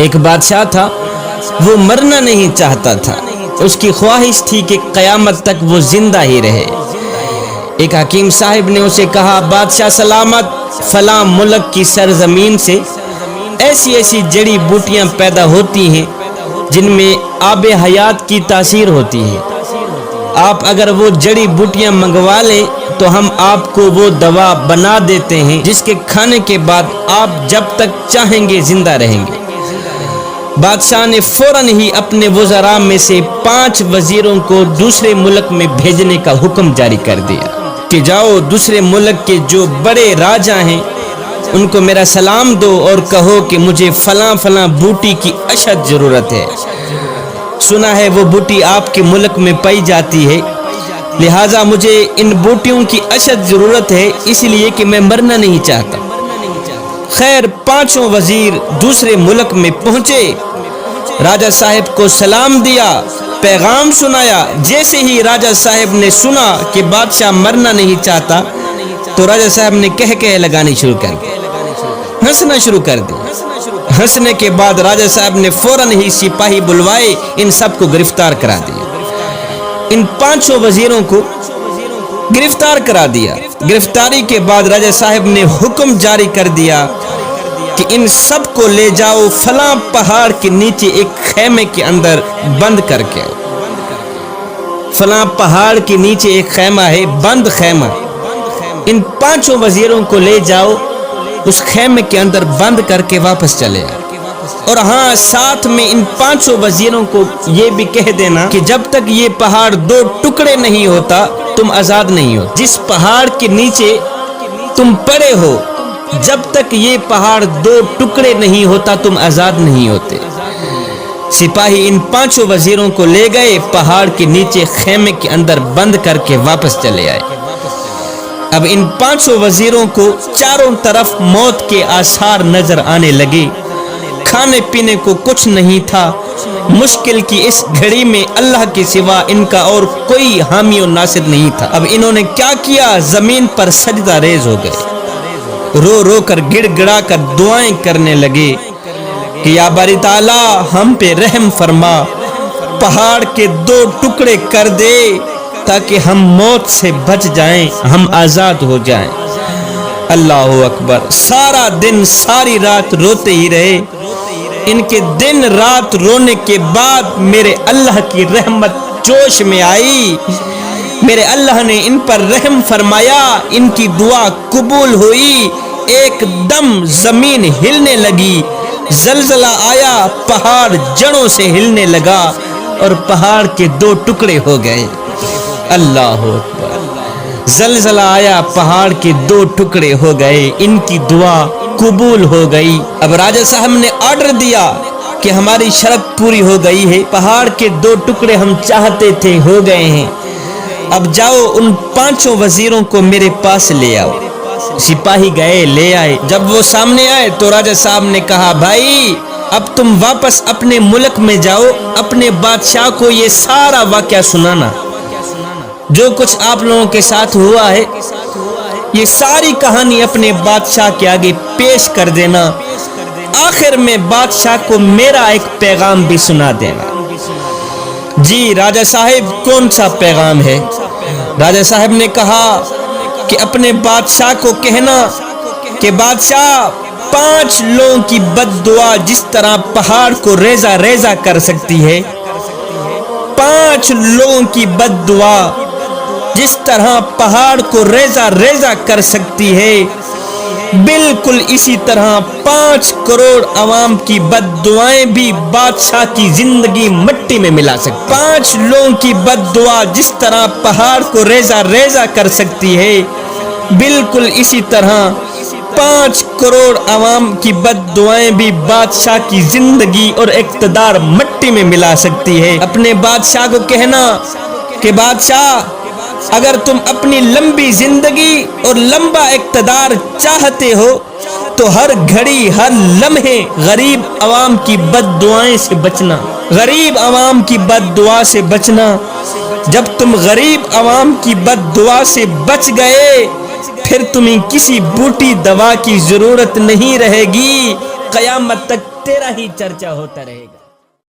ایک بادشاہ تھا، وہ مرنا نہیں چاہتا تھا، اس کی خواہش تھی کہ قیامت تک وہ زندہ ہی رہے۔ ایک حکیم صاحب نے اسے کہا، بادشاہ سلامت، فلاں ملک کی سرزمین سے ایسی ایسی جڑی بوٹیاں پیدا ہوتی ہیں جن میں آب حیات کی تاثیر ہوتی ہے، آپ اگر وہ جڑی بوٹیاں منگوا لیں تو ہم آپ کو وہ دوا بنا دیتے ہیں جس کے کھانے کے بعد آپ جب تک چاہیں گے زندہ رہیں گے۔ بادشاہ نے فوراً ہی اپنے وزراء میں سے 5 وزیروں کو دوسرے ملک میں بھیجنے کا حکم جاری کر دیا کہ جاؤ دوسرے ملک کے جو بڑے راجا ہیں ان کو میرا سلام دو اور کہو کہ مجھے فلاں فلاں بوٹی کی اشد ضرورت ہے، سنا ہے وہ بوٹی آپ کے ملک میں پائی جاتی ہے، لہٰذا مجھے ان بوٹیوں کی اشد ضرورت ہے، اس لیے کہ میں مرنا نہیں چاہتا۔ خیر 5 وزیر دوسرے ملک میں پہنچے، راجہ صاحب کو سلام دیا، پیغام سنایا۔ جیسے ہی راجہ صاحب نے سنا کہ بادشاہ مرنا نہیں چاہتا تو راجہ صاحب نے کہہ لگانی شروع کر دی، ہنسنا شروع کر دی۔ ہنسنے کے بعد راجہ صاحب نے فوراً ہی سپاہی بلوائے، ان سب کو گرفتار کرا دیا۔ ان 5 وزیروں کو گرفتار کرا دیا۔ گرفتاری کے بعد راجہ صاحب نے حکم جاری کر دیا کہ ان سب کو لے جاؤ فلاں پہاڑ کے نیچے ایک خیمے کے اندر بند کر کے۔ فلاں پہاڑ کے نیچے ایک خیمہ ہے، بند خیمہ، ان 5 وزیروں کو لے جاؤ، اس خیمے کے اندر بند کر کے واپس چلے آئے۔ اور ہاں ساتھ میں ان 5 وزیروں کو یہ بھی کہہ دینا کہ جب تک یہ پہاڑ 2 ٹکڑے نہیں ہوتا تم آزاد نہیں ہو۔ جس پہاڑ کے نیچے تم پڑے ہو، جب تک یہ پہاڑ 2 ٹکڑے نہیں ہوتا تم آزاد نہیں ہوتے۔ سپاہی ان 5 وزیروں کو لے گئے، پہاڑ کے نیچے خیمے کے اندر بند کر کے واپس چلے آئے۔ اب ان 5 وزیروں کو چاروں طرف موت کے آثار نظر آنے لگے، کھانے پینے کو کچھ نہیں تھا۔ مشکل کی اس گھڑی میں اللہ کے سوا ان کا اور کوئی حامی و ناصر نہیں تھا۔ اب انہوں نے کیا کیا، زمین پر سجدہ ریز ہو گئے، رو رو کر گڑ گڑا کر دعائیں کرنے لگے کہ یا باری تعالیٰ ہم پہ رحم فرما، پہاڑ کے 2 ٹکڑے کر دے تاکہ ہم موت سے بچ جائیں، ہم آزاد ہو جائیں۔ اللہ اکبر۔ سارا دن ساری رات روتے ہی رہے۔ ان کے دن رات رونے کے بعد میرے اللہ کی رحمت جوش میں آئی، میرے اللہ نے ان پر رحم فرمایا، ان کی دعا قبول ہوئی۔ ایک دم زمین ہلنے لگی، زلزلہ آیا، پہاڑ جڑوں سے ہلنے لگا اور پہاڑ کے 2 ٹکڑے ہو گئے۔ اللہ اکبر۔ زلزلہ آیا، پہاڑ کے 2 ٹکڑے ہو گئے، ان کی دعا قبول ہو گئی۔ اب راجہ صاحب نے آرڈر دیا کہ ہماری شرط پوری ہو گئی ہے، پہاڑ کے 2 ٹکڑے ہم چاہتے تھے ہو گئے ہیں، اب جاؤ ان 5 وزیروں کو میرے پاس لے آؤ۔ سپاہی گئے، لے آئے۔ جب وہ سامنے آئے تو راجہ صاحب نے کہا، بھائی اب تم واپس اپنے ملک میں جاؤ، اپنے بادشاہ کو یہ سارا واقعہ سنانا، جو کچھ آپ لوگوں کے ساتھ ہوا ہے، یہ ساری کہانی اپنے بادشاہ کے آگے پیش کر دینا، آخر میں بادشاہ کو میرا ایک پیغام بھی سنا دینا۔ جی راجہ صاحب کون سا پیغام ہے؟ راجہ صاحب نے کہا کہ اپنے بادشاہ کو کہنا کہ بادشاہ 5 لوگوں کی بد دعا جس طرح پہاڑ کو ریزہ ریزہ کر سکتی ہے، 5 لوگوں کی بد دعا جس طرح پہاڑ کو ریزہ ریزہ کر سکتی ہے، بالکل اسی طرح 5 کروڑ عوام کی بد دعائیں بھی بادشاہ کی زندگی مٹی میں ملا سکتی۔ 5 لوگوں کی بد دعا جس طرح پہاڑ کو ریزہ ریزہ کر سکتی ہے، بالکل اسی طرح 5 کروڑ عوام کی بد دعائیں بھی بادشاہ کی زندگی اور اقتدار مٹی میں ملا سکتی ہے۔ اپنے بادشاہ کو کہنا کہ بادشاہ اگر تم اپنی لمبی زندگی اور لمبا اقتدار چاہتے ہو تو ہر گھڑی ہر لمحے غریب عوام کی بد دعائیں سے بچنا، غریب عوام کی بد دعا سے بچنا۔ جب تم غریب عوام کی بد دعا سے بچ گئے پھر تمہیں کسی بوٹی دوا کی ضرورت نہیں رہے گی، قیامت تک تیرا ہی چرچا ہوتا رہے گا۔